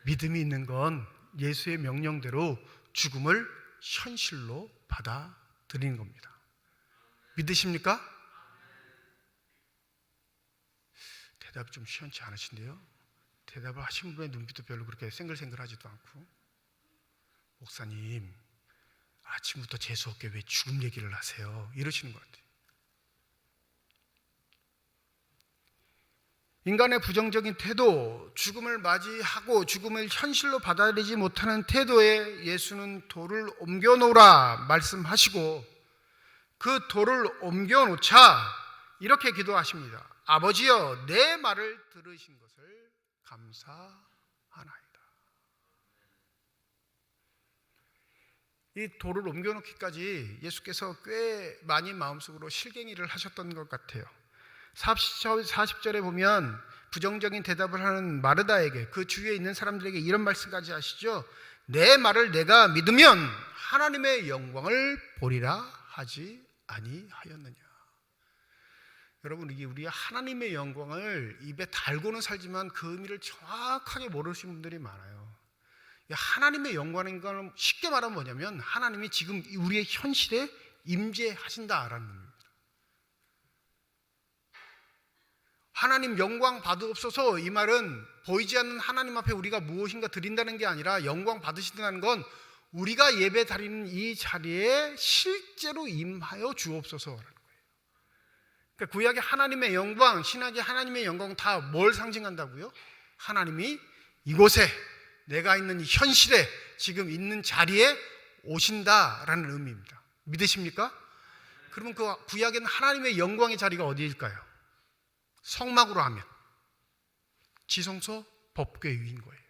믿음이 있는 건 예수의 명령대로 죽음을 현실로 받아들이는 겁니다. 믿으십니까? 대답이 좀 시원치 않으신데요. 대답을 하신 분의 눈빛도 별로 그렇게 생글생글하지도 않고, 목사님 아침부터 재수없게 왜 죽음 얘기를 하세요? 이러시는 것 같아요. 인간의 부정적인 태도, 죽음을 맞이하고 죽음을 현실로 받아들이지 못하는 태도에 예수는 돌을 옮겨놓으라 말씀하시고, 그 돌을 옮겨놓자 이렇게 기도하십니다. 아버지여, 내 말을 들으신 것을 감사하나이다. 이 돌을 옮겨놓기까지 예수께서 꽤 많이 마음속으로 실갱이를 하셨던 것 같아요. 40절에 보면 부정적인 대답을 하는 마르다에게, 그 주위에 있는 사람들에게 이런 말씀까지 하시죠. 내 말을 내가 믿으면 하나님의 영광을 보리라 하지 아니하였느냐. 여러분, 이게 우리가 하나님의 영광을 입에 달고는 살지만 그 의미를 정확하게 모르시는 분들이 많아요. 하나님의 영광인 건 쉽게 말하면 뭐냐면 하나님이 지금 우리의 현실에 임재하신다라는 의미입니다. 하나님 영광 받으옵소서, 이 말은 보이지 않는 하나님 앞에 우리가 무엇인가 드린다는 게 아니라 영광 받으신다는 건 우리가 예배 드리는 이 자리에 실제로 임하여 주옵소서라는 거예요. 그러니까 구약의 하나님의 영광, 신약의 하나님의 영광 다 뭘 상징한다고요? 하나님이 이곳에, 내가 있는 이 현실에, 지금 있는 자리에 오신다라는 의미입니다. 믿으십니까? 그러면 그 구약에는 하나님의 영광의 자리가 어디일까요? 성막으로 하면 지성소, 법궤 위인 거예요.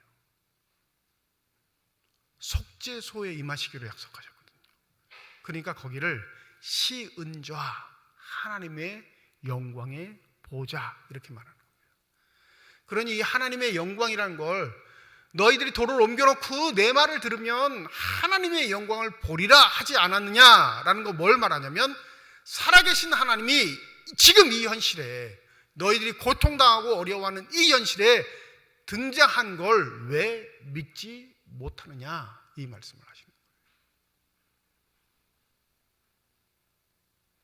속죄소에 임하시기로 약속하셨거든요. 그러니까 거기를 시은좌, 하나님의 영광의 보좌, 이렇게 말하는 거예요. 그러니 이 하나님의 영광이라는 걸 너희들이 돌을 옮겨놓고 내 말을 들으면 하나님의 영광을 보리라 하지 않았느냐라는 거 뭘 말하냐면, 살아계신 하나님이 지금 이 현실에, 너희들이 고통당하고 어려워하는 이 현실에 등장한 걸 왜 믿지 못하느냐, 이 말씀을 하시는 거예요.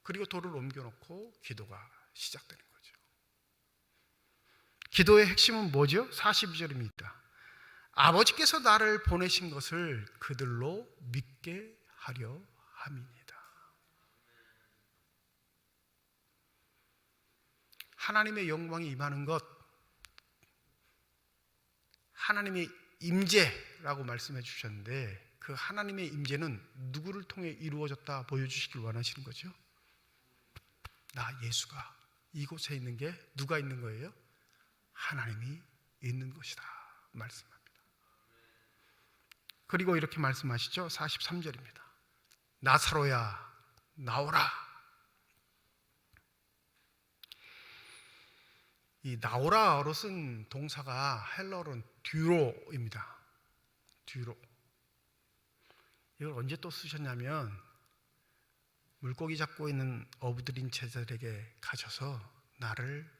그리고 돌을 옮겨놓고 기도가 시작되는 거죠. 기도의 핵심은 뭐죠? 42절입니다. 아버지께서 나를 보내신 것을 그들로 믿게 하려 함이니이다. 하나님의 영광이 임하는 것, 하나님의 임재라고 말씀해 주셨는데, 그 하나님의 임재는 누구를 통해 이루어졌다 보여주시길 원하시는 거죠? 나 예수가 이곳에 있는 게 누가 있는 거예요? 하나님이 있는 것이다 말씀합니다. 그리고 이렇게 말씀하시죠. 43절입니다. 나사로야 나오라. 이 나오라로 쓴 동사가 헬라어로는 듀로입니다. 듀로. 이걸 언제 또 쓰셨냐면, 물고기 잡고 있는 어부들인 제자들에게 가셔서 나를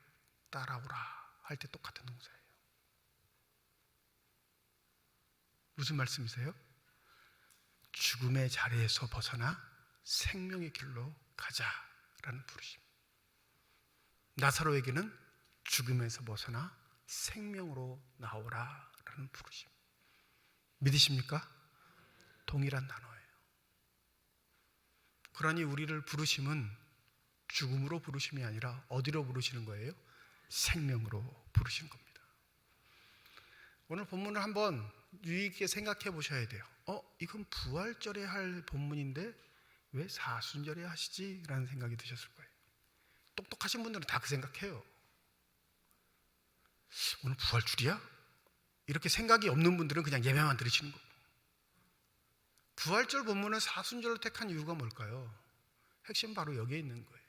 따라오라 할 때 똑같은 동사예요. 무슨 말씀이세요? 죽음의 자리에서 벗어나 생명의 길로 가자라는 부르심. 나사로에게는 죽음에서 벗어나 생명으로 나오라라는 부르심. 믿으십니까? 동일한 단어예요. 그러니 우리를 부르심은 죽음으로 부르심이 아니라 어디로 부르시는 거예요? 생명으로 부르시는 겁니다. 오늘 본문을 한번 유의 있게 생각해 보셔야 돼요. 이건 부활절에 할 본문인데 왜 사순절에 하시지? 라는 생각이 드셨을 거예요. 똑똑하신 분들은 다 그 생각해요. 오늘 부활줄이야? 이렇게 생각이 없는 분들은 그냥 예배만 들으시는 거고. 부활절 본문을 사순절로 택한 이유가 뭘까요? 핵심 바로 여기에 있는 거예요.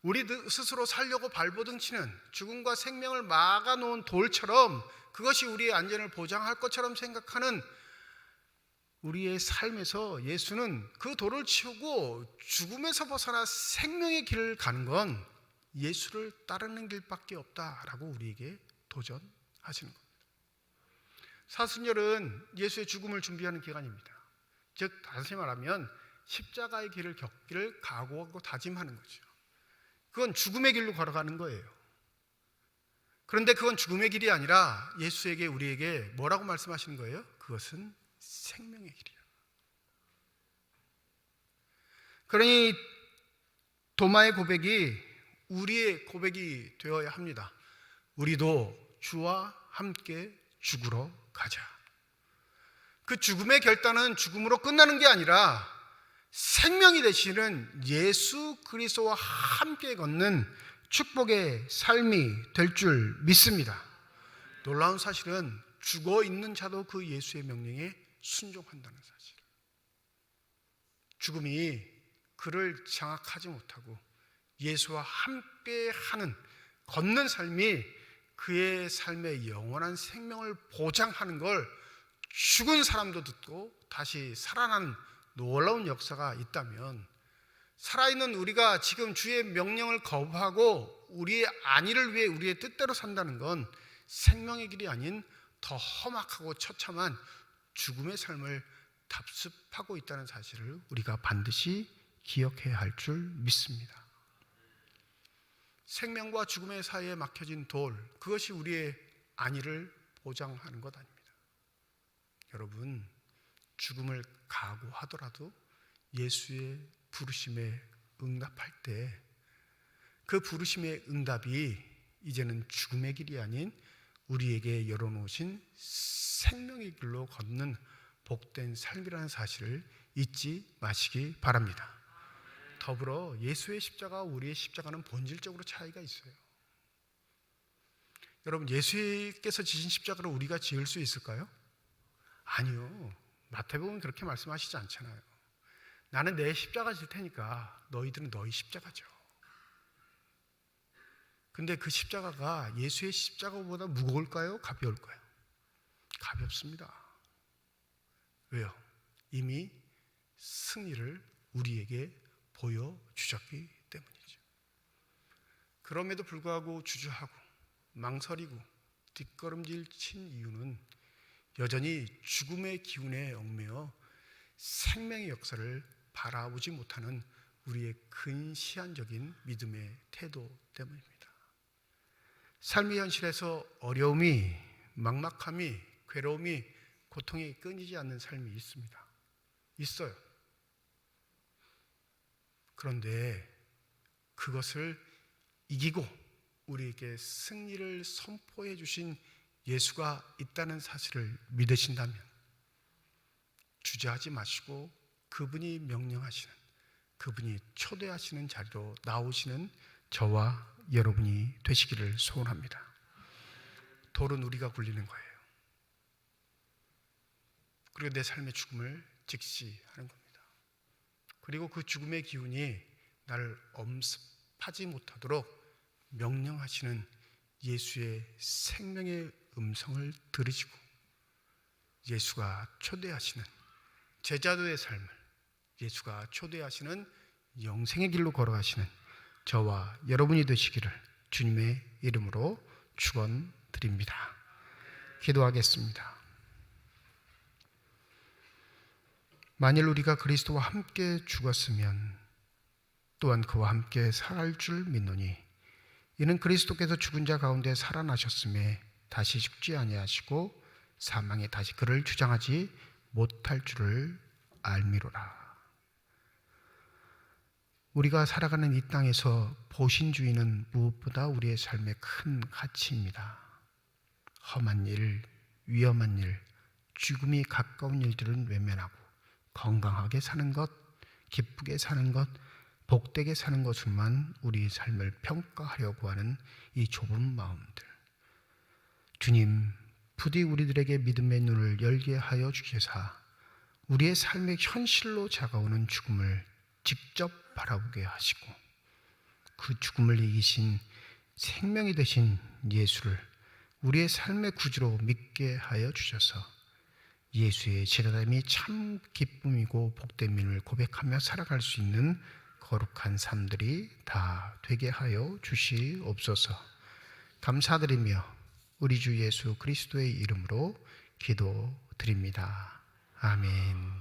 우리 스스로 살려고 발버둥치는, 죽음과 생명을 막아놓은 돌처럼, 그것이 우리의 안전을 보장할 것처럼 생각하는 우리의 삶에서 예수는 그 돌을 치우고 죽음에서 벗어나 생명의 길을 가는 건 예수를 따르는 길밖에 없다라고 우리에게 도전하시는 겁니다. 사순절은 예수의 죽음을 준비하는 기간입니다. 즉 다시 말하면 십자가의 길을 걷기를 각오하고 다짐하는 거죠. 그건 죽음의 길로 걸어가는 거예요. 그런데 그건 죽음의 길이 아니라 예수에게 우리에게 뭐라고 말씀하시는 거예요? 그것은 생명의 길이야. 그러니 도마의 고백이 우리의 고백이 되어야 합니다. 우리도 주와 함께 죽으러 가자. 그 죽음의 결단은 죽음으로 끝나는 게 아니라 생명이 되시는 예수 그리스도와 함께 걷는 축복의 삶이 될 줄 믿습니다. 놀라운 사실은 죽어 있는 자도 그 예수의 명령에 순종한다는 사실. 죽음이 그를 장악하지 못하고 예수와 함께 하는 걷는 삶이 그의 삶의 영원한 생명을 보장하는 걸 죽은 사람도 듣고 다시 살아나는 놀라운 역사가 있다면, 살아있는 우리가 지금 주의 명령을 거부하고 우리의 안위를 위해 우리의 뜻대로 산다는 건 생명의 길이 아닌 더 험악하고 처참한 죽음의 삶을 답습하고 있다는 사실을 우리가 반드시 기억해야 할 줄 믿습니다. 생명과 죽음의 사이에 막혀진 돌, 그것이 우리의 안위를 보장하는 것 아닙니다. 여러분, 죽음을 각오하더라도 예수의 부르심에 응답할 때 그 부르심의 응답이 이제는 죽음의 길이 아닌 우리에게 열어놓으신 생명의 길로 걷는 복된 삶이라는 사실을 잊지 마시기 바랍니다. 더불어 예수의 십자가와 우리의 십자가는 본질적으로 차이가 있어요. 여러분, 예수께서 지신 십자가를 우리가 지을 수 있을까요? 아니요. 마태복음은 그렇게 말씀하시지 않잖아요. 나는 내 십자가 질 테니까 너희들은 너희 십자가죠. 근데 그 십자가가 예수의 십자가보다 무거울까요? 가벼울까요? 가볍습니다. 왜요? 이미 승리를 우리에게 보여주셨기 때문이죠. 그럼에도 불구하고 주저하고 망설이고 뒷걸음질 친 이유는 여전히 죽음의 기운에 얽매여 생명의 역사를 바라보지 못하는 우리의 근시안적인 믿음의 태도 때문입니다. 삶의 현실에서 어려움이, 막막함이, 괴로움이, 고통이 끊이지 않는 삶이 있습니다. 있어요. 그런데 그것을 이기고 우리에게 승리를 선포해 주신 예수가 있다는 사실을 믿으신다면 주저하지 마시고 그분이 명령하시는, 그분이 초대하시는 자리로 나오시는 저와 여러분이 되시기를 소원합니다. 돌은 우리가 굴리는 거예요. 그리고 내 삶의 죽음을 직시하는 겁니다. 그리고 그 죽음의 기운이 나를 엄습하지 못하도록 명령하시는 예수의 생명의 음성을 들으시고 예수가 초대하시는 제자도의 삶을, 예수가 초대하시는 영생의 길로 걸어가시는 저와 여러분이 되시기를 주님의 이름으로 축원드립니다. 기도하겠습니다. 만일 우리가 그리스도와 함께 죽었으면 또한 그와 함께 살 줄 믿노니 이는 그리스도께서 죽은 자 가운데 살아나셨음에 다시 죽지 아니하시고 사망에 다시 그를 주장하지 못할 줄을 알미로라. 우리가 살아가는 이 땅에서 보신주의는 무엇보다 우리의 삶의 큰 가치입니다. 험한 일, 위험한 일, 죽음이 가까운 일들은 외면하고 건강하게 사는 것, 기쁘게 사는 것, 복되게 사는 것으로만 우리의 삶을 평가하려고 하는 이 좁은 마음들, 주님 부디 우리들에게 믿음의 눈을 열게 하여 주시사 우리의 삶의 현실로 다가오는 죽음을 직접 바라보게 하시고 그 죽음을 이기신 생명이 되신 예수를 우리의 삶의 구주로 믿게 하여 주셔서 예수의 제자됨이 참 기쁨이고 복됨임을 고백하며 살아갈 수 있는 거룩한 삶들이 다 되게 하여 주시옵소서. 감사드리며 우리 주 예수 그리스도의 이름으로 기도드립니다. 아멘.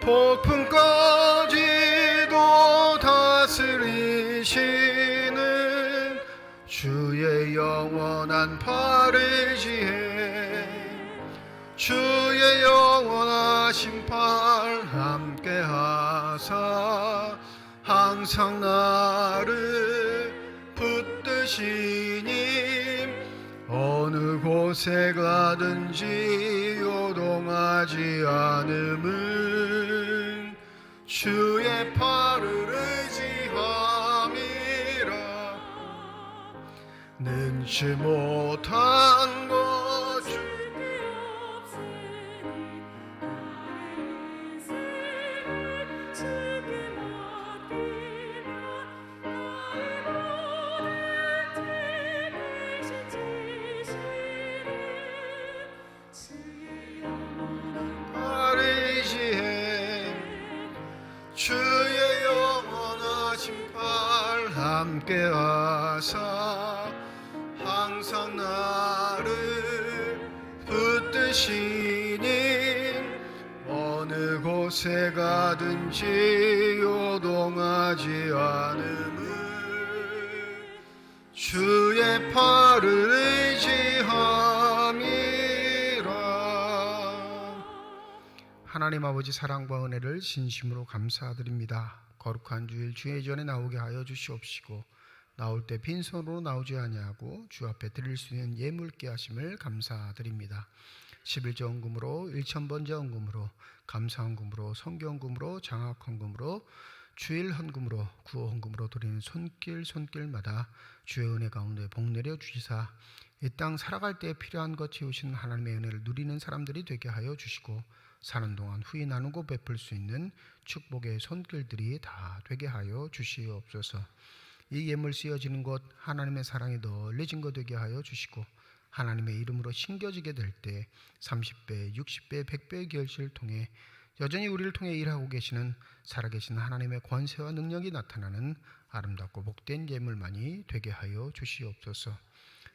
폭풍까지도 다스리시는 주의 영원한 팔을 지혜 주의 영원하신 팔 함께 하사 항상 나를 붙드시니 어느 곳에 가든지 요동하지 않음은 주의 팔을 의지함이라 능치 못한 것 주의 영원하신 팔 함께 하사 항상 나를 붙드시니 어느 곳에 가든지 요동하지 않음은 주의 팔을 의지함이라. 하나님 아버지 사랑과 은혜를 진심으로 감사드립니다. 거룩한 주일 주의 전에 나오게 하여 주시옵시고 나올 때 빈손으로 나오지 아니하고 주 앞에 드릴 수 있는 예물께 하심을 감사드립니다. 11조 헌금으로 1,000번째 헌금으로 감사헌금으로 성경헌금으로 장학헌금으로 주일 헌금으로 구호 헌금으로 드리는 손길마다 주의 은혜 가운데 복 내려 주시사 이 땅 살아갈 때 필요한 것 채우시는 하나님의 은혜를 누리는 사람들이 되게 하여 주시고 사는 동안 후히 나누고 베풀 수 있는 축복의 손길들이 다 되게 하여 주시옵소서. 이 예물 쓰여지는 것 하나님의 사랑이 널리진 것 되게 하여 주시고 하나님의 이름으로 심겨지게 될 때 30배, 60배, 100배의 결실을 통해 여전히 우리를 통해 일하고 계시는 살아계신 하나님의 권세와 능력이 나타나는 아름답고 복된 예물만이 되게 하여 주시옵소서.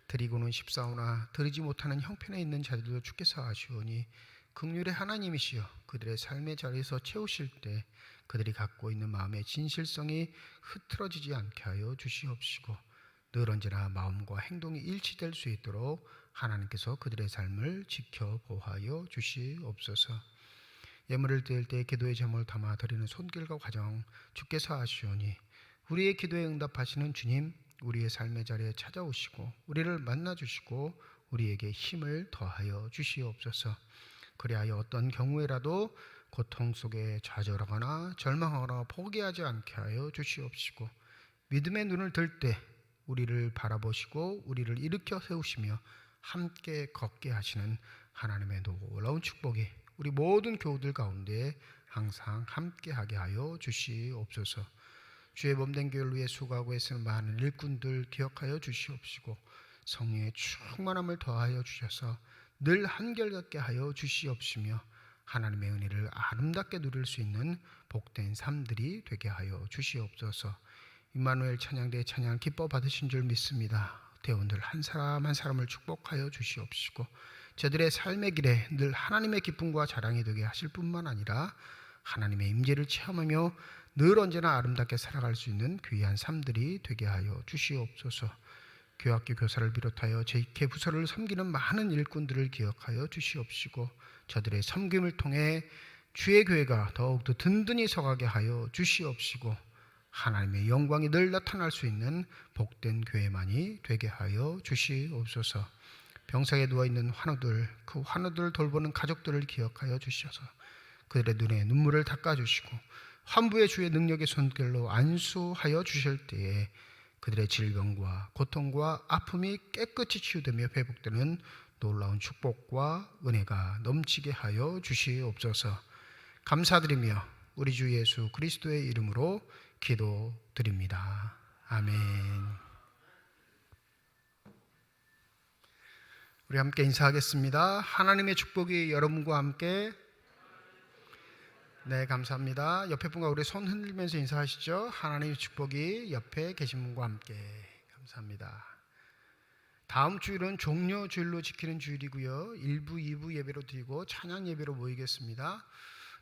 드리고는 싶사오나 드리지 못하는 형편에 있는 자들도 주께서 아시오니 긍휼의 하나님이시여 그들의 삶의 자리에서 채우실 때 그들이 갖고 있는 마음의 진실성이 흐트러지지 않게 하여 주시옵시고 늘 언제나 마음과 행동이 일치될 수 있도록 하나님께서 그들의 삶을 지켜보하여 주시옵소서. 예물을 드릴 때 기도의 제목을 담아 드리는 손길과 과정 주께서 아시오니 우리의 기도에 응답하시는 주님 우리의 삶의 자리에 찾아오시고 우리를 만나주시고 우리에게 힘을 더하여 주시옵소서. 그리하여 어떤 경우에라도 고통 속에 좌절하거나 절망하거나 포기하지 않게 하여 주시옵시고 믿음의 눈을 들 때 우리를 바라보시고 우리를 일으켜 세우시며 함께 걷게 하시는 하나님의 놀라운 축복이 우리 모든 교우들 가운데 항상 함께하게 하여 주시옵소서. 주의 몸된 교회를 위해 수고하고 애쓰는 많은 일꾼들 기억하여 주시옵시고 성령의 충만함을 더하여 주셔서 늘 한결같게 하여 주시옵시며 하나님의 은혜를 아름답게 누릴 수 있는 복된 삶들이 되게 하여 주시옵소서. 임마누엘 찬양대 찬양 기뻐 받으신 줄 믿습니다. 대원들 한 사람 한 사람을 축복하여 주시옵시고 저들의 삶의 길에 늘 하나님의 기쁨과 자랑이 되게 하실 뿐만 아니라 하나님의 임재를 체험하며 늘 언제나 아름답게 살아갈 수 있는 귀한 삶들이 되게 하여 주시옵소서. 교학교 교사를 비롯하여 제2회 부서를 섬기는 많은 일꾼들을 기억하여 주시옵시고 저들의 섬김을 통해 주의 교회가 더욱더 든든히 서가게 하여 주시옵시고 하나님의 영광이 늘 나타날 수 있는 복된 교회만이 되게 하여 주시옵소서. 병상에 누워있는 환우들 그 환우들을 돌보는 가족들을 기억하여 주셔서 그들의 눈에 눈물을 닦아주시고 환부의 주의 능력의 손길로 안수하여 주실 때에 그들의 질병과 고통과 아픔이 깨끗이 치유되며 회복되는 놀라운 축복과 은혜가 넘치게 하여 주시옵소서. 감사드리며 우리 주 예수 그리스도의 이름으로 기도드립니다. 아멘. 우리 함께 인사하겠습니다. 하나님의 축복이 여러분과 함께. 네, 감사합니다. 옆에 분과 우리 손 흔들면서 인사하시죠. 하나님의 축복이 옆에 계신 분과 함께. 감사합니다. 다음 주일은 종려 주일로 지키는 주일이고요. 1부, 2부 예배로 드리고 찬양 예배로 모이겠습니다.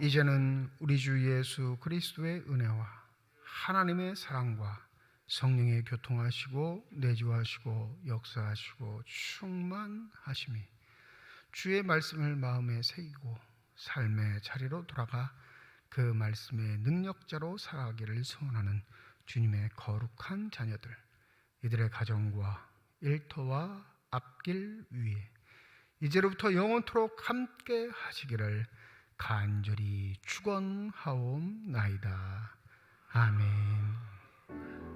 이제는 우리 주 예수 그리스도의 은혜와 하나님의 사랑과 성령의 교통하시고 내주하시고 역사하시고 충만하심이 주의 말씀을 마음에 새기고 삶의 자리로 돌아가 그 말씀의 능력자로 살아가기를 소원하는 주님의 거룩한 자녀들, 이들의 가정과 일터와 앞길 위에 이제로부터 영원토록 함께 하시기를 간절히 축원하옵나이다. 아멘.